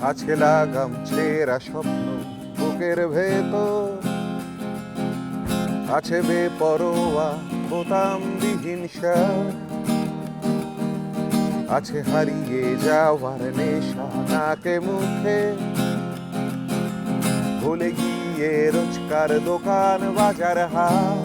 আছে লাগাম ছেঁড়া স্বপ্ন বুকের ভেতর, আছে বেপরোয়া বোতামবিহীন শাক, আছে হারিয়ে যাওয়ার নেশা নাকে মুখে, ভুলে গিয়ে রোজকার দোকান বাজার হাট,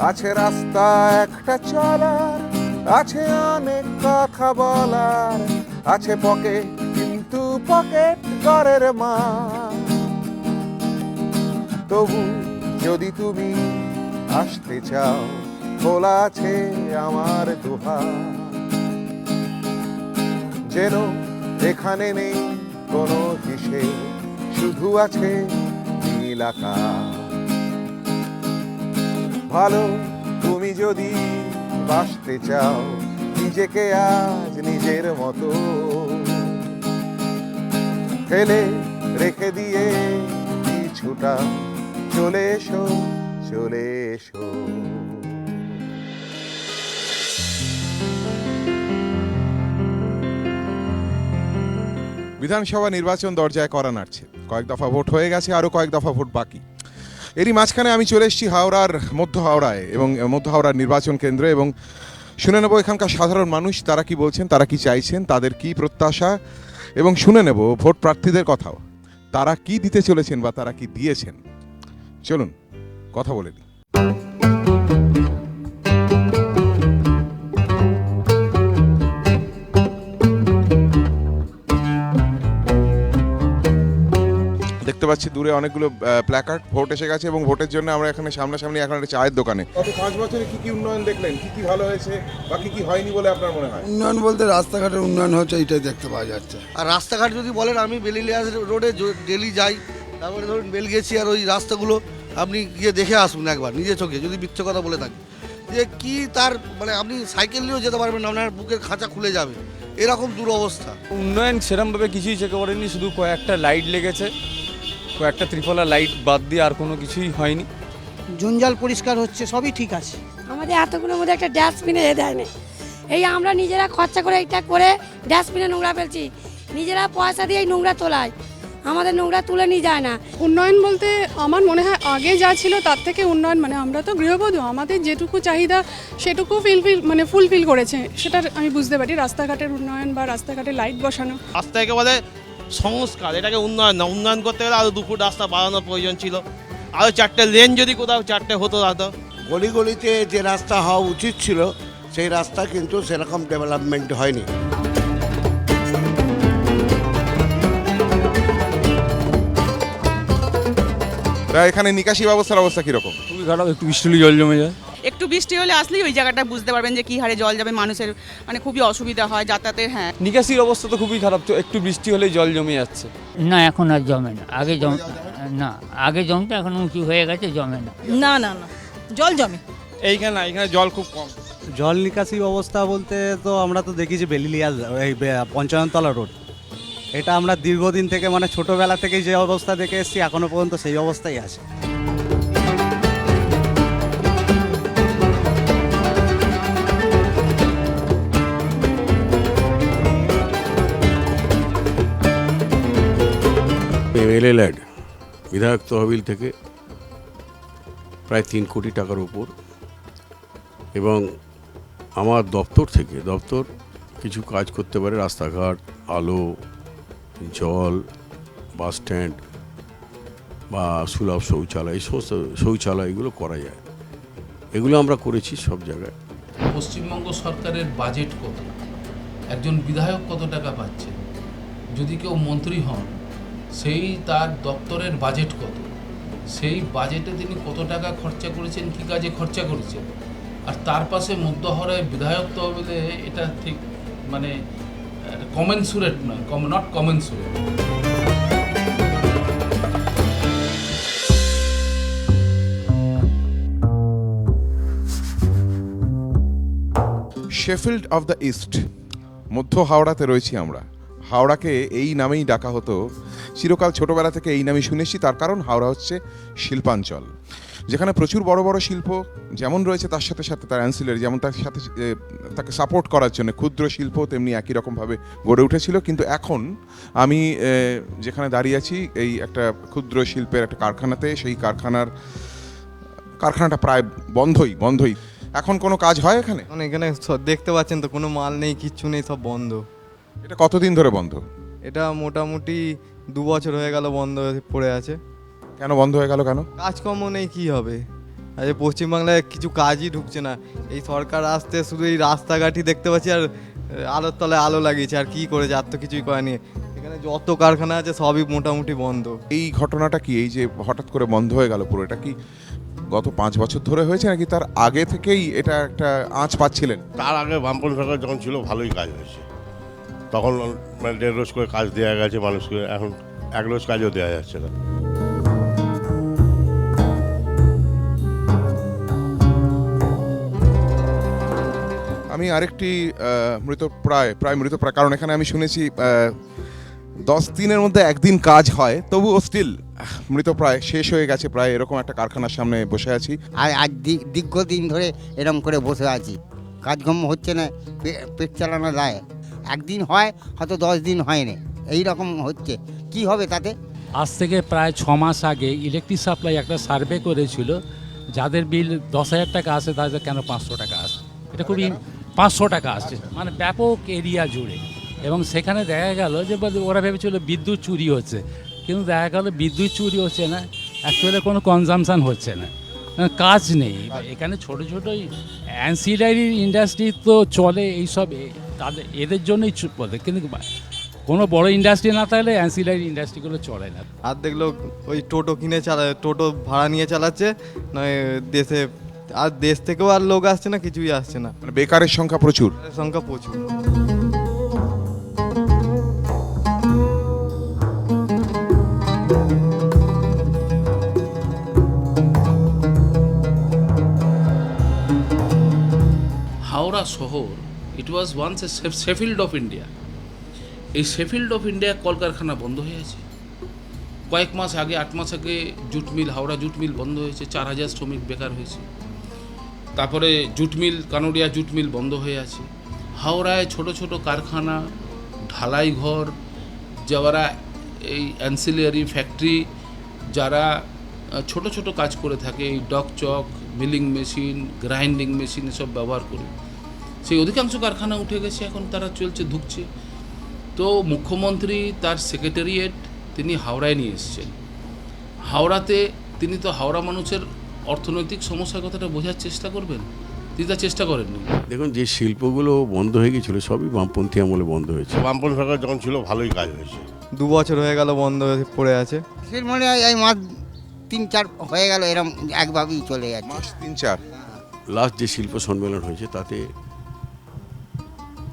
আছে রাস্তা একটা চলার, আছে অনেক কথা বলার, আছে পকেট কিন্তু পকেট ঘরের মা। তবু যদি তুমি আসতে চাও, খোলা আছে আমার দুহার, যেন এখানে নেই কোনো হিসেব, শুধু আছে নীল আকাশ। ভালো তুমি যদি বাসতে চাও, নিজেকে আজ নিজের মতো ফেলে রেখে দিয়ে কিছুটা চলে এসো, চলে এসো। বিধানসভা নির্বাচন দরজায় কড়া নাড়ছে, কয়েক দফা ভোট হয়ে গেছে, আরো কয়েক দফা ভোট বাকি। এরই মাঝখানে আমি চলে এসেছি হাওড়ার মধ্য হাওড়ায় এবং মধ্য হাওড়ার নির্বাচন কেন্দ্রে, এবং শুনে নেব এখানকার সাধারণ মানুষ তারা কি বলছেন, তারা কি চাইছেন, তাদের কি প্রত্যাশা, এবং শুনে নেব ভোট প্রার্থীদের কথাও, তারা কি দিতে চলেছেন বা তারা কি দিয়েছেন। চলুন কথা বলে নিই। দেখতে পাচ্ছি দূরে অনেকগুলো প্ল্যাকার্ড, ভোট এসে গেছে এবং ভোটের জন্য আমরা এখানে সামনাসামনি এখন একটা চায়ের দোকানে। গত 5 বছরে কি কি উন্নয়ন দেখলেন, কি কি ভালো হয়েছে বা কি কি হয়নি বলে আপনার মনে হয়? উন্নয়ন বলতে রাস্তাঘাটের উন্নয়ন হচ্ছে, এইটাই দেখতে পাওয়া যাচ্ছে। আর রাস্তাঘাট যদি বলেন, আমি বেলিলিয়াস রোডে ডেলি যাই, তারপরে ধরুন বেলগেছি, আর ওই রাস্তাগুলো আপনি গিয়ে দেখে আসুন একবার নিজের চোখে, যদি মিথ্যে কথা বলে থাকি যে কি তার মানে আপনি সাইকেল নিয়েও যেতে পারবেন না, আপনার বুকের খাঁচা খুলে যাবে, এরকম দুরবস্থা। উন্নয়ন সেরমভাবে কিছুই চেক করেনি, শুধু কয়েকটা লাইট লেগেছে, কয়েকটা ত্রিফলা লাইট বাদ দিয়ে আর কোনো কিছুই হয়নি। জঞ্জাল পরিষ্কার হচ্ছে, সবই ঠিক আছে। আমাদের এতগুলোর মধ্যে একটা ডাস্টবিনে দেয় না, এই আমরা নিজেরা খরচা করে এটা করে ডাস্টবিনে নোংরা ফেলছি, নিজেরা পয়সা দিয়ে এই নোংরা তোলায়, আমাদের নোংরা তুলে নিয়ে যায় না। উন্নয়ন বলতে আমার মনে হয় আগে যা ছিল তার থেকে উন্নয়ন, মানে আমরা তো গৃহবধূ, আমাদের যেটুকু চাহিদা সেটুকু ফুলফিল করেছে, সেটা আমি বুঝতে পারি। রাস্তাঘাটের উন্নয়ন বা রাস্তাঘাটে লাইট বসানো, রাস্তা একেবারে সংস্কার, এটাকে উন্নয়ন না। উন্নয়ন করতে গেলে আরও 2 ফুট রাস্তা বাড়ানোর প্রয়োজন ছিল, আরও 4টে লেন যদি কোথাও 4টে হতো রাস্তা। গলি গলিতে যে রাস্তা হওয়া উচিত ছিল সেই রাস্তা কিন্তু সেরকম ডেভেলপমেন্ট হয়নি। এখানে নিকাশি ব্যবস্থার অবস্থা কিরকম? খুবই খারাপ, একটু বৃষ্টি হলে জল জমে যায়। একটু বৃষ্টি হলে আসলেই ওই জায়গাটা বুঝতে পারবেন যে কি হারে জল যাবে, মানুষের মানে খুবই অসুবিধা হয় যাতায়াতের। হ্যাঁ, নিকাশির অবস্থা তো খুবই খারাপ, তো একটু বৃষ্টি হলেই জল জমে যাচ্ছে। না, এখন আর জমে না, আগে জমতো, এখন উঁচু হয়ে গেছে, জমে না। না না না, জল জমে এখানে জল খুব কম। জল নিকাশি ব্যবস্থা বলতে তো আমরা তো দেখি যে বেলিলিয়াস এই 55তলা রোড, এটা আমরা দীর্ঘদিন থেকে মানে ছোটোবেলা থেকেই যে অবস্থা দেখে এসেছি, এখনও পর্যন্ত সেই অবস্থাই আছে। এমএলএ ল্যাড বিধায়ক তহবিল থেকে প্রায় 3 কোটি টাকার উপর, এবং আমার দপ্তর থেকে কিছু কাজ করতে পারে, রাস্তাঘাট, আলো, জল, বাস স্ট্যান্ড বা সুলভ শৌচালয়, এই সমস্ত শৌচালয় এগুলো করা যায়, এগুলো আমরা করেছি সব জায়গায়। পশ্চিমবঙ্গ সরকারের বাজেট কত, একজন বিধায়ক কত টাকা পাচ্ছে, যদি কেউ মন্ত্রী হন সেই তার দপ্তরের বাজেট কত, সেই বাজেটে তিনি কত টাকা খরচা করেছেন, কী কাজে খরচা করেছেন, আর তার পাশে মধ্যহরায় বিধায়ক তহবিলে, এটা ঠিক মানে কমেন্সুরেট নয়, not কমেন্সুরেট। Sheffield of the east, মধ্য হাওড়াতে রয়েছি আমরা। হাওড়াকে এই নামেই ডাকা হতো চিরকাল, ছোটবেলা থেকে এই নামই শুনেছি, তার কারণ হাওড়া হচ্ছে শিল্পাঞ্চল। যেখানে প্রচুর বড় বড় শিল্প যেমন রয়েছে, তার সাথে সাথে তার অ্যান্সিলারি, যেমন তার সাথে তাকে সাপোর্ট করার জন্য ক্ষুদ্র শিল্প তেমনি একই রকমভাবে গড়ে উঠেছিল। কিন্তু এখন আমি যেখানে দাঁড়িয়ে আছি এই একটা ক্ষুদ্র শিল্পের একটা কারখানাতে, সেই কারখানাটা প্রায় বন্ধই। এখন কোনো কাজ হয় এখানে? এখানে দেখতে পাচ্ছেন তো কোনো মাল নেই, কিচ্ছু নেই, সব বন্ধ। এটা কতদিন ধরে বন্ধ? এটা মোটামুটি 2 বছর হয়ে গেল বন্ধ পড়ে আছে। কেন বন্ধ হয়ে গেল? কেন? কাজকর্ম নেই, কি হবে? আজ পশ্চিমবাংলায় কিছু কাজই ঢুকছে না। এই সরকার আসতে শুধু এই রাস্তাঘাটই দেখতে পাচ্ছি, আর আলোর তলায় আলো লাগিয়েছে, আর কি করেছে? আর তো কিছুই করেনি। এখানে যত কারখানা আছে সবই মোটামুটি বন্ধ। এই ঘটনাটা কি, এই যে হঠাৎ করে বন্ধ হয়ে গেল পুরো, এটা কি গত 5 বছর ধরে হয়েছে নাকি তার আগে থেকেই এটা একটা আঁচ পাচ্ছিলেন? তার আগে বামপন্থী সরকার যখন ছিল ভালোই কাজ হয়েছে, তখন মানে 1.5 রোজ করে কাজ দেওয়া গেছে মানুষকে, এখন 1 রোজ কাজও দেওয়া যাচ্ছে না। আমি আরেকটি মৃতপ্রায় কারণ এখানে আমি শুনেছি 10 দিনের মধ্যে একদিন কাজ হয়, তবুও স্টিল মৃতপ্রায় শেষ হয়ে গেছে প্রায়, এরকম একটা কারখানার সামনে বসে আছি। আর দীর্ঘদিন ধরে এরকম করে বসে আছি, কাজকর্ম হচ্ছে না, পেট চালানো যায়। একদিন হয়, হয়তো 10 দিন হয় না, এই রকম হচ্ছে। কি হবে তাতে? আজ থেকে প্রায় 6 মাস আগে ইলেকট্রিক সাপ্লাই একটা সার্ভে করেছিল, যাদের বিল 10,000 টাকা আসে তাদের কেন 500 টাকা আসে। এটা খুবই 500 টাকা আসছে, মানে ব্যাপক এরিয়া জুড়ে। এবং সেখানে দেখা গেল যে ওরা ভেবেছিল বিদ্যুৎ চুরি হচ্ছে, কিন্তু দেখা গেল বিদ্যুৎ চুরি হচ্ছে না, অ্যাকচুয়ালি কোনো কনজামশান হচ্ছে না, কাজ নেই। এখানে ছোটো ছোটো অ্যান্সিলারি ইন্ডাস্ট্রি তো চলে, এইসব তাদের এদের জন্যই বলে, কিন্তু কোনো বড় ইন্ডাস্ট্রি না থাকলে অ্যান্সিলারি ইন্ডাস্ট্রিগুলো চলে না। আর দেখলো ওই টোটো কিনে টোটো ভাড়া নিয়ে চালাচ্ছে, নয় দেশে আর দেশ থেকেও আর লোক আসছে না, কিছুই আসছে না। মানে বেকারের সংখ্যা প্রচুর। হাওড়া শহর, it was once a Sheffield of India. এই শেফিল্ড অফ ইন্ডিয়া কলকারখানা বন্ধ হয়ে আছে। কয়েক মাস আগে, 8 মাস আগে jute mill, Howrah jute mill বন্ধ হয়েছে, 4,000 শ্রমিক বেকার হয়েছে। তারপরে jute mill, Kanoria jute mill বন্ধ হয়ে আছে। হাওড়ায় ছোট ছোট কারখানা, ঢালাই ঘর, যারা এই অ্যান্সিলারি ফ্যাক্টরি, যারা ছোট ছোট কাজ করে থাকে, এই ডক চক, মিলিং মেশিন, গ্রাইন্ডিং মেশিন এসব ব্যবহার করে, সেই অধিকাংশ কারখানা উঠে গেছে, এখন তারা ধুকছে। তো মুখ্যমন্ত্রী তার সেক্রেটারিয়েট তিনি হাওড়ায় নিয়ে এসেছেন। হাওড়াতে তিনি তো হাওড়া মানুষের অর্থনৈতিক সমস্যার কথাটা বোঝার চেষ্টা করবেন, তিনি তা চেষ্টা করেননি। দেখুন, যে শিল্পগুলো বন্ধ হয়ে গিয়েছিল সবই বামপন্থী আমলে বন্ধ হয়েছে। বামপন্থী সরকার যখন ছিল ভালোই কাজ হয়েছে। 2 বছর হয়ে গেল বন্ধ পড়ে আছে। মানে এই মাস 3-4 হয়ে গেল, এরকম একভাবেই চলে যাচ্ছে। মাস 3-4। লাস্ট যে শিল্প সম্মেলন হয়েছে তাতে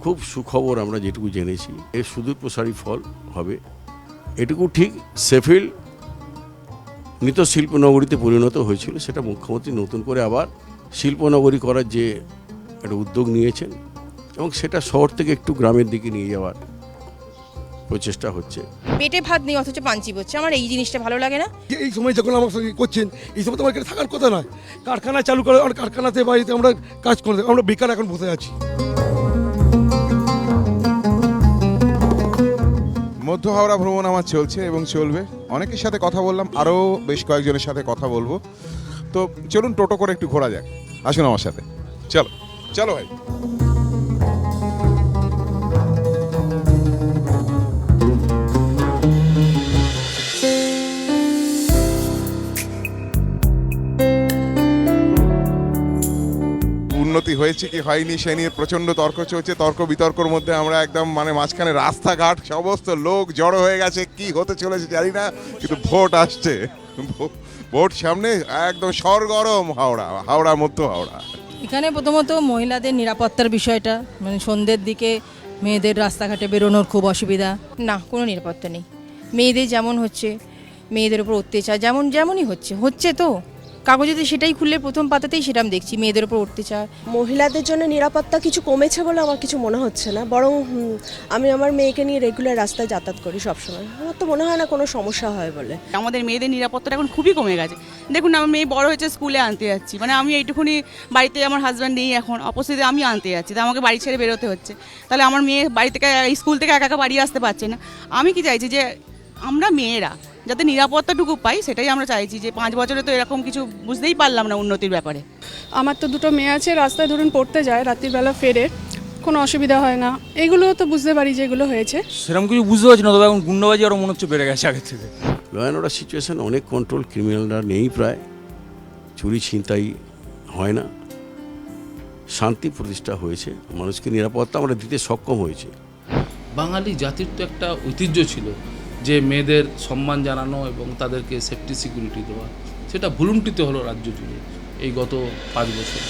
খুব সুখবর আমরা যেটুকু জেনেছি, এর সুদূর প্রসারী ফল হবে এটুকু ঠিক। শেফিল্ড মৃত শিল্পনগরীতে পরিণত হয়েছিল, সেটা মুখ্যমন্ত্রী নতুন করে আবার শিল্পনগরী করার যে একটা উদ্যোগ নিয়েছেন, এবং সেটা শহর থেকে একটু গ্রামের দিকে নিয়ে যাওয়ার প্রচেষ্টা হচ্ছে। পেটে ভাত নেই অথচ পাঞ্চি পড়ছে, আমার এই জিনিসটা ভালো লাগে না। এই সময় যখন আমার সঙ্গে করছেন, এই সময় তো আমার এখানে থাকার কথা নয়। কারখানা চালু করে, আর কারখানাতে বাড়িতে আমরা কাজ করে, আমরা বেকার এখন বসে আছি। মধ্য হাওড়া ভ্রমণ আমার চলছে এবং চলবে। অনেকের সাথে কথা বললাম, আরও বেশ কয়েকজনের সাথে কথা বলবো। তো চলুন টোটো করে একটু ঘোরা যাক, আসুন আমার সাথে। চলো চলো ভাই। উন্নতি হয়েছে কি হয়নি সে নিয়ে প্রচণ্ড তর্ক চলছে। তর্ক বিতর্কর মধ্যে আমরা একদম মানে মাঝখানে রাস্তাঘাট সমস্ত লোক জড়ো হয়ে গেছে, কি হতে চলেছে জানি না, কিন্তু ভোট আসছে, ভোট সামনে, একদম সরগরম হাওড়া মধ্য হাওড়া। এখানে প্রথমত মহিলাদের নিরাপত্তার বিষয়টা, মানে সন্ধ্যের দিকে মেয়েদের রাস্তাঘাটে বেরোনোর খুব অসুবিধা। না, কোনো নিরাপত্তা নেই। মেয়েদের যেমন হচ্ছে, মেয়েদের উপর অত্যাচার যেমনই হচ্ছে তো কাগজেতে সেটাই খুললে প্রথম পাতাতেই সেটা আমি দেখছি মেয়েদের ওপর অত্যাচার। মহিলাদের জন্য নিরাপত্তা কিছু কমেছে বলে আমার কিছু মনে হচ্ছে না, বরং আমি আমার মেয়েকে নিয়ে রেগুলার রাস্তায় যাতায়াত করি সবসময়, আমার তো মনে হয় না কোনো সমস্যা হয় বলে। আমাদের মেয়েদের নিরাপত্তাটা এখন খুবই কমে গেছে। দেখুন আমার মেয়ে বড় হয়েছে, স্কুলে আনতে যাচ্ছি, মানে আমি এইটুকুনি বাড়িতে, আমার হাজব্যান্ড নেই এখন, অপোজিটে আমি আনতে যাচ্ছি, তো আমাকে বাড়ি ছেড়ে বেরোতে হচ্ছে। তাহলে আমার মেয়ে বাড়ি থেকে, স্কুল থেকে একা একা বাড়ি আসতে পারছে না। আমি কি চাইছি যে আমরা মেয়েরা যাতে নিরাপত্তাটুকু পাই, সেটাই আমরা চাইছি। যে 5 বছরে তো এরকম কিছু বুঝতেই পারলাম না উন্নতির ব্যাপারে। আমার তো দুটো মেয়ে আছে, রাস্তায় ধরুন পড়তে যায়, রাত্রিবেলা ফেরে, কোনো অসুবিধা হয় না। এগুলো তো বুঝতে পারি যে এগুলো হয়েছে। সেরকম কিছু বুঝতে পারছি না, তবে এখন গুন্ডাবাজি আরও মনে হচ্ছে বেড়ে গেছে আগের থেকে। ল অ্যান্ড অর্ডার সিচুয়েশন অনেক কন্ট্রোল, ক্রিমিনালরা নেই প্রায়, চুরি ছিনতাই হয় না, শান্তি প্রতিষ্ঠা হয়েছে, মানুষকে নিরাপত্তা আমরা দিতে সক্ষম হয়েছে। বাঙালি জাতির তো একটা ঐতিহ্য ছিল যে মেয়েদের সম্মান জানানো এবং তাদেরকে সেফটি সিকিউরিটি দেওয়া, সেটা ভুলুণ্ঠিত হলো রাজ্য জুড়ে এই গত 5 বছর।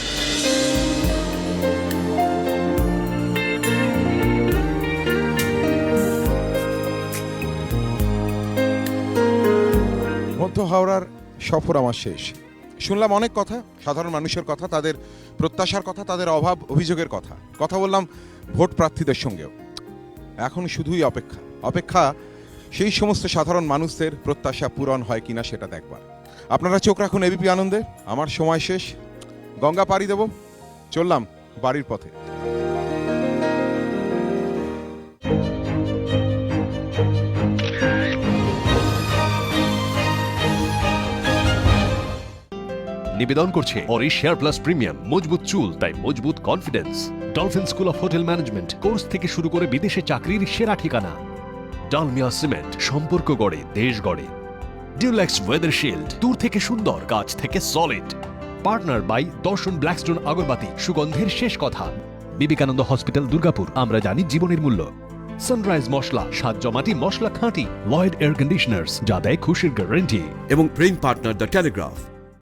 মধ্য হাওড়ার সফর আমার শেষ। শুনলাম অনেক কথা, সাধারণ মানুষের কথা, তাদের প্রত্যাশার কথা, তাদের অভাব অভিযোগের কথা, কথা বললাম ভোট প্রার্থীদের সঙ্গেও। এখন শুধুই অপেক্ষা, অপেক্ষা সেই সমস্ত সাধারণ মানুষদের প্রত্যাশা পূরণ হয় কিনা সেটা দেখবার। আপনারা চোখ রাখুন এবিপি আনন্দে। আমার সময় শেষ, গঙ্গা পাড়ি দেব, চললাম বাড়ির পথে। নিবেদন করছে অরিশ শেয়ার প্লাস প্রিমিয়াম, মজবুত চুল তাই মজবুত confidence. Dolphin school of hotel management course থেকে শুরু করে বিদেশে চাকরির সেরা ঠিকানা। ডালমিয়া সিমেন্ট, সম্পর্ক গড়ে দেশ গড়ে। ডিউলেক্স ওয়েদার শিল্ড, দূর থেকে সুন্দর, কাছ থেকে সলিড। পার্টনার বাই দর্শন ব্ল্যাকস্টোন আগরবাতি, সুগন্ধের শেষ কথা। বিবেকানন্দ হসপিটাল দুর্গাপুর, আমরা জানি জীবনের মূল্য। সানরাইজ মশলা, স্বাদ জমাটি মশলা খাঁটি। লয়েড এয়ার কন্ডিশনার্স, যা দেয় খুশির গ্যারান্টি। এবং ব্রেইন পার্টনার দ্য টেলিগ্রাফ।